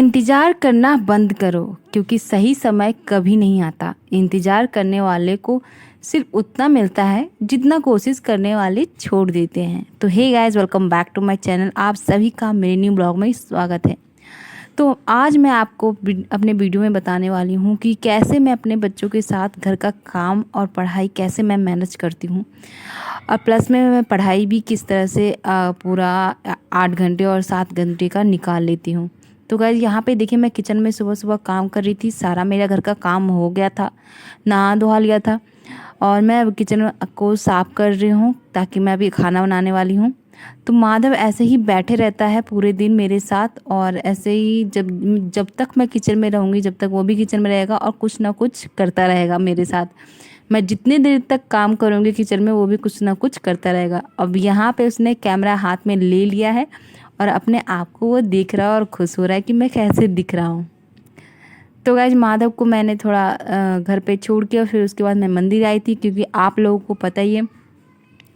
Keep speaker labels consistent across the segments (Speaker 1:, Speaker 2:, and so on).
Speaker 1: इंतज़ार करना बंद करो क्योंकि सही समय कभी नहीं आता। इंतज़ार करने वाले को सिर्फ उतना मिलता है जितना कोशिश करने वाले छोड़ देते हैं। तो hey guys, welcome back to my channel. आप सभी का मेरे न्यू ब्लॉग में स्वागत है। तो आज मैं आपको अपने वीडियो में बताने वाली हूँ कि कैसे मैं अपने बच्चों के साथ घर का काम और पढ़ाई कैसे मैं मैनेज करती हूँ, और प्लस में मैं पढ़ाई भी किस तरह से पूरा 8 घंटे और 7 घंटे का निकाल लेती हूँ। तो गाइस, यहाँ पे देखिए, मैं किचन में सुबह सुबह काम कर रही थी। सारा मेरा घर का काम हो गया था, नहा धोआ लिया था और मैं अब किचन को साफ़ कर रही हूँ ताकि मैं अभी खाना बनाने वाली हूँ। तो माधव ऐसे ही बैठे रहता है पूरे दिन मेरे साथ, और ऐसे ही जब तक मैं किचन में रहूँगी, जब तक वो भी किचन में रहेगा और कुछ ना कुछ करता रहेगा मेरे साथ। मैं जितनी देर तक काम करूँगी किचन में, वो भी कुछ ना कुछ करता रहेगा। अब यहाँ पे उसने कैमरा हाथ में ले लिया है और अपने आप को वो देख रहा है और खुश हो रहा है कि मैं कैसे दिख रहा हूँ। तो गाइस, माधव को मैंने थोड़ा घर पे छोड़ के और फिर उसके बाद मैं मंदिर आई थी, क्योंकि आप लोगों को पता ही है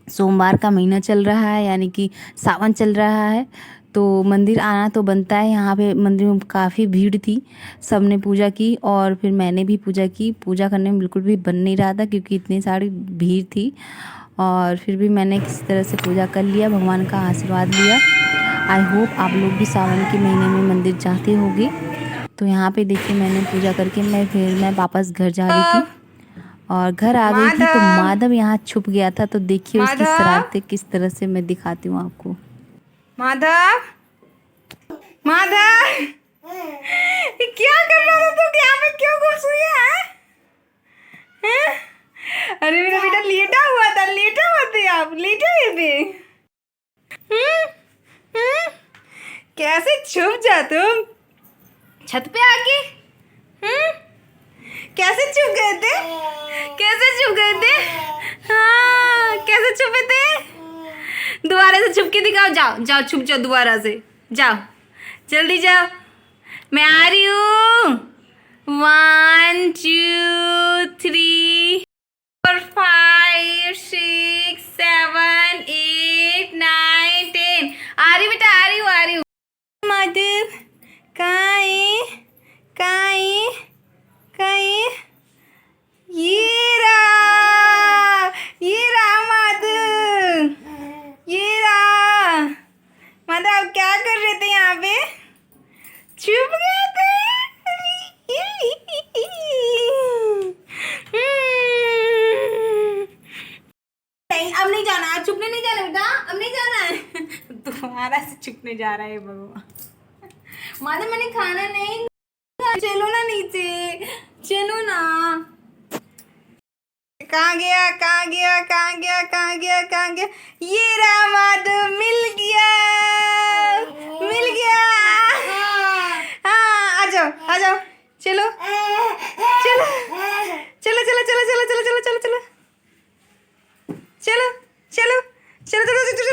Speaker 1: सोमवार का महीना चल रहा है, यानी कि सावन चल रहा है। तो मंदिर आना तो बनता है। यहाँ पे मंदिर में काफ़ी भीड़ थी, सब ने पूजा की और फिर मैंने भी पूजा की। पूजा करने में बिल्कुल भी बन नहीं रहा था क्योंकि इतनी सारी भीड़ थी, और फिर भी मैंने किसी तरह से पूजा कर लिया, भगवान का आशीर्वाद लिया। आई होप आप लोग भी सावन के महीने में मंदिर जाते होंगे। तो यहाँ पे देखिए, मैंने पूजा करके मैं वापस घर जा रही थी और घर आ गई थी। तो माधव यहाँ छुप गया था। तो देखिए उसकी शरारतें किस तरह से मैं दिखाती हूँ आपको।
Speaker 2: माधव, माधव, क्या कर रहा था तू? यहाँ पे क्यों घुस गया है? अरे मेरा बेटा लेटा हुआ था आप लेटे हुए थे। कैसे छुप जा तुम छत पे आके? कैसे छुप गए थे? हाँ, कैसे छुपे थे? दोबारा से छुप के दिखाओ। जाओ छुप जाओ, दोबारा से जाओ, जल्दी जाओ, मैं आ रही हूँ। 1 2 3 4 5 6 7 8 9 10। आ रही बेटा, आ रही हूँ। माधव कहाँ है? ये रहा माधव, माधव आप क्या कर रहे थे यहाँ पे? छुप गए थे? नहीं, अब नहीं जाना, आज छुपने नहीं जाना बेटा, अब नहीं जाना है। तुम्हारा से छुपने जा रहा है भगवान। माधव मैंने खाना नहीं, चलो ना नीचे, चलो ना। कहाँ गया? ये रहा माधव, मिल गया। हाँ, आ जाओ, चलो।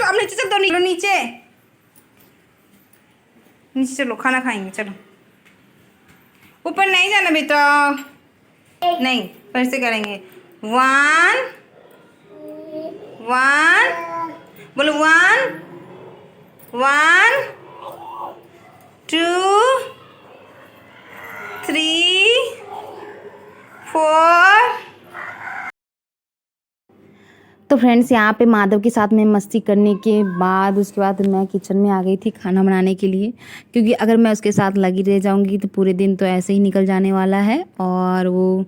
Speaker 2: अब नीचे चल दो, नीचे चलो, खाना खाएंगे, चलो। ऊपर नहीं जाना बेटा, नहीं, फिर से करेंगे। 1 बोलो, 1 2 3 4।
Speaker 1: तो फ्रेंड्स, यहाँ पे माधव के साथ में मस्ती करने के बाद उसके बाद मैं किचन में आ गई थी खाना बनाने के लिए, क्योंकि अगर मैं उसके साथ लगी रह जाऊँगी तो पूरे दिन तो ऐसे ही निकल जाने वाला है और वो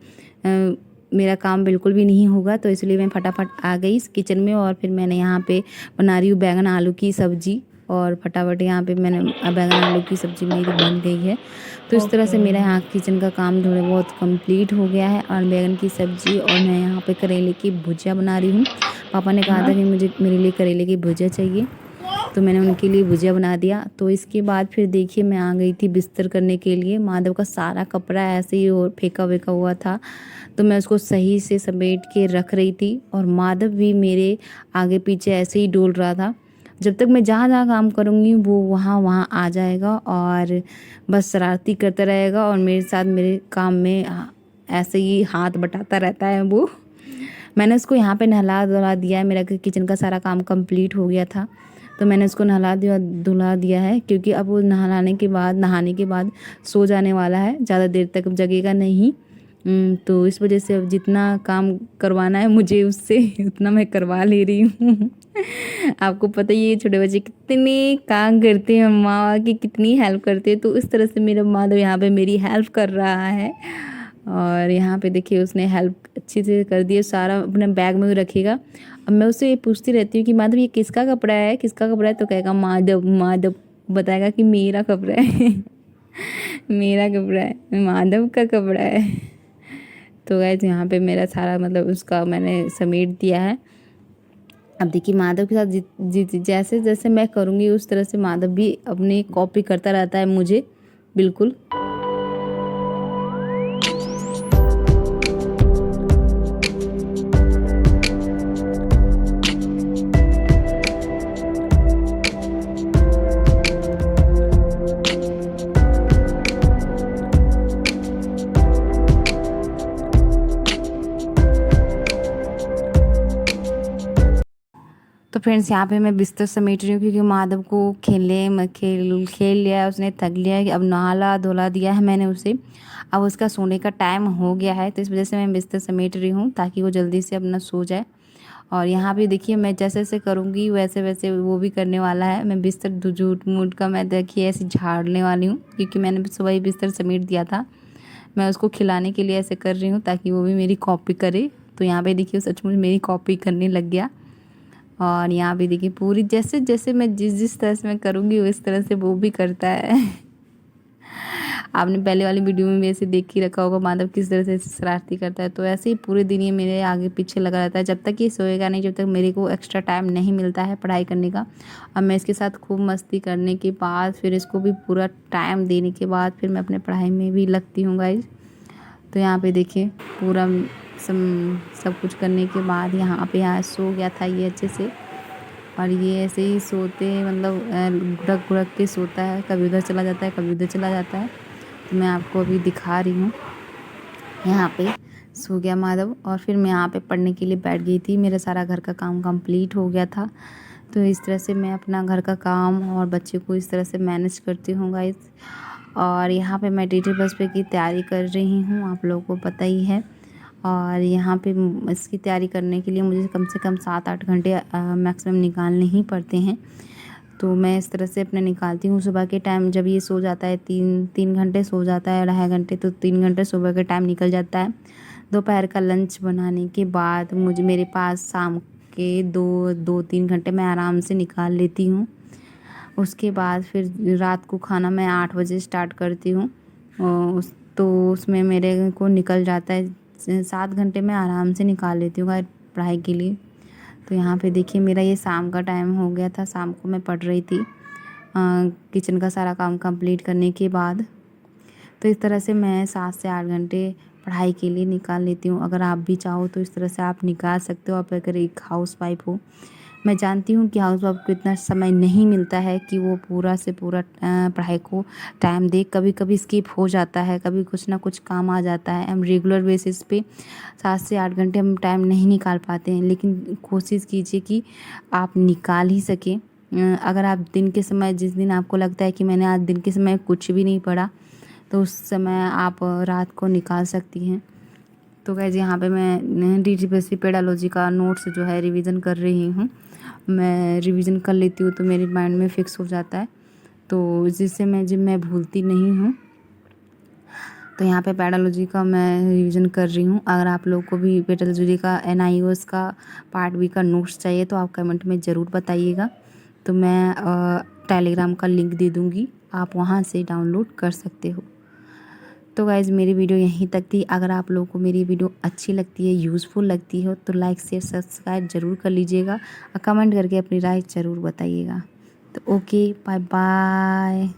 Speaker 1: मेरा काम बिल्कुल भी नहीं होगा। तो इसलिए मैं फटाफट आ गई इस किचन में और फिर मैंने यहाँ पे बना रही हूँ बैंगन आलू की सब्ज़ी, और फटाफट यहाँ पे मैंने बैंगन आलू की सब्ज़ी मेरी बन गई है। तो इस तरह से मेरा यहाँ किचन का काम थोड़ा बहुत कंप्लीट हो गया है, और बैंगन की सब्ज़ी और मैं यहाँ पे करेले की भुजिया बना रही हूँ। पापा ने कहा था कि मेरे लिए करेले की भुजिया चाहिए, तो मैंने उनके लिए भुजिया बना दिया। तो इसके बाद फिर देखिए, मैं आ गई थी बिस्तर करने के लिए। माधव का सारा कपड़ा ऐसे ही और फेंका वेका हुआ था, तो मैं उसको सही से समेट के रख रही थी, और माधव भी मेरे आगे पीछे ऐसे ही डोल रहा था। जब तक मैं जहाँ जहाँ काम करूँगी वो वहाँ आ जाएगा और बस शरारती करता रहेगा, और मेरे साथ मेरे काम में ऐसे ही हाथ बटाता रहता है वो। मैंने उसको यहाँ पे नहला धुला दिया है, मेरा किचन का सारा काम कंप्लीट हो गया था। तो मैंने उसको धुला दिया है, क्योंकि अब वो नहाने के बाद सो जाने वाला है, ज़्यादा देर तक जगेगा नहीं। तो इस वजह से अब जितना काम करवाना है मुझे उससे उतना मैं करवा ले रही हूँ। आपको पता ही है छोटे बच्चे कितने काम करते हैं, माँ की कितनी हेल्प करते हैं। तो इस तरह से मेरा माधव यहाँ पे मेरी हेल्प कर रहा है। और यहाँ पे देखिए उसने हेल्प अच्छी से कर दी है, सारा अपने बैग में रखेगा। अब मैं उससे ये पूछती रहती हूँ कि माधव ये किसका कपड़ा है, किसका कपड़ा है, तो कहेगा माधव माधव, बताएगा कि मेरा कपड़ा है। मेरा कपड़ा है, माधव का कपड़ा है। तो गाइस यहाँ पे मेरा सारा मतलब उसका मैंने समेट दिया है। अब देखिए माधव के साथ जैसे जैसे मैं करूँगी उस तरह से माधव भी अपनी कॉपी करता रहता है मुझे, बिल्कुल। तो फ्रेंड्स यहाँ पे मैं बिस्तर समेट रही हूँ, क्योंकि माधव को खेल लिया है उसने, थक लिया है। अब नहाला धुला दिया है मैंने उसे, अब उसका सोने का टाइम हो गया है। तो इस वजह से मैं बिस्तर समेट रही हूँ ताकि वो जल्दी से अपना सो जाए। और यहाँ पे देखिए मैं जैसे जैसे करूँगी वैसे वैसे वो भी करने वाला है। मैं बिस्तर झूठ मूठ का मैं देखिए ऐसे झाड़ने वाली हूँ, क्योंकि मैंने सुबह ही बिस्तर समेट दिया था। मैं उसको खिलाने के लिए ऐसे कर रही हूँ ताकि वो भी मेरी कॉपी करे। तो यहाँ पे देखिए सचमुच मेरी कॉपी करने लग गया। और यहाँ पे देखिए पूरी जैसे जैसे मैं जिस तरह से मैं करूँगी उस तरह से वो भी करता है। आपने पहले वाली वीडियो में भी ऐसे देख ही रखा होगा माधव किस तरह से शरारती करता है। तो ऐसे ही पूरे दिन ये मेरे आगे पीछे लगा रहता है, जब तक ये सोएगा नहीं, जब तक मेरे को एक्स्ट्रा टाइम नहीं मिलता है पढ़ाई करने का। अब मैं इसके साथ खूब मस्ती करने के बाद फिर इसको भी पूरा टाइम देने के बाद फिर मैं अपने पढ़ाई में भी लगती हूँ गाइज। तो यहाँ पे देखिए पूरा सब कुछ करने के बाद यहाँ सो गया था ये अच्छे से। और ये ऐसे ही सोते मतलब गुड़क गुड़क के सोता है, कभी उधर चला जाता है कभी उधर चला जाता है। तो मैं आपको अभी दिखा रही हूँ, यहाँ पे सो गया माधव। और फिर मैं यहाँ पे पढ़ने के लिए बैठ गई थी, मेरा सारा घर का काम कंप्लीट हो गया था। तो इस तरह से मैं अपना घर का काम और बच्चे को इस तरह से मैनेज करती हूँ गाइस। और यहाँ पे मैं टीचर बस पे की तैयारी कर रही हूँ, आप लोगों को पता ही है। और यहाँ पे इसकी तैयारी करने के लिए मुझे कम से कम 7-8 घंटे मैक्सिमम निकालने ही पड़ते हैं। तो मैं इस तरह से अपने निकालती हूँ। सुबह के टाइम जब ये सो जाता है 3 घंटे सो जाता है, 2.5 घंटे, तो 3 घंटे सुबह के टाइम निकल जाता है। दोपहर का लंच बनाने के बाद मेरे पास शाम के 2-3 घंटे मैं आराम से निकाल लेती हूँ। उसके बाद फिर रात को खाना मैं 8 बजे स्टार्ट करती हूँ, तो उसमें मेरे को निकल जाता है 7 घंटे मैं आराम से निकाल लेती हूँ पढ़ाई के लिए। तो यहाँ पे देखिए मेरा ये शाम का टाइम हो गया था, शाम को मैं पढ़ रही थी किचन का सारा काम कंप्लीट करने के बाद। तो इस तरह से मैं 7 से 8 घंटे पढ़ाई के लिए निकाल लेती हूँ। अगर आप भी चाहो तो इस तरह से आप निकाल सकते हो। आप अगर एक हाउस वाइफ हो, मैं जानती हूँ कि हाउस वाइफ को इतना समय नहीं मिलता है कि वो पूरा से पूरा पढ़ाई को टाइम दे। कभी कभी स्किप हो जाता है, कभी कुछ ना कुछ काम आ जाता है। हम रेगुलर बेसिस पे 7 से 8 घंटे हम टाइम नहीं निकाल पाते हैं, लेकिन कोशिश कीजिए कि आप निकाल ही सकें। अगर आप दिन के समय, जिस दिन आपको लगता है कि मैंने आज दिन के समय कुछ भी नहीं पढ़ा, तो उस समय आप रात को निकाल सकती हैं। तो गाइस यहाँ पे मैं DTPSC पेडालॉजी का नोट्स जो है रिवीजन कर रही हूँ। मैं रिवीजन कर लेती हूँ तो मेरे माइंड में फिक्स हो जाता है, तो जिससे मैं भूलती नहीं हूँ। तो यहाँ पे पेडालॉजी का मैं रिवीजन कर रही हूँ। अगर आप लोग को भी पेडालॉजी का NIOS का पार्ट B का नोट्स चाहिए तो आप कमेंट में ज़रूर बताइएगा। तो मैं टेलीग्राम का लिंक दे दूँगी, आप वहाँ से डाउनलोड कर सकते हो। तो गाइज़ मेरी वीडियो यहीं तक थी। अगर आप लोगों को मेरी वीडियो अच्छी लगती है, यूज़फुल लगती हो, तो लाइक शेयर सब्सक्राइब ज़रूर कर लीजिएगा और कमेंट करके अपनी राय ज़रूर बताइएगा। तो ओके, बाय बाय।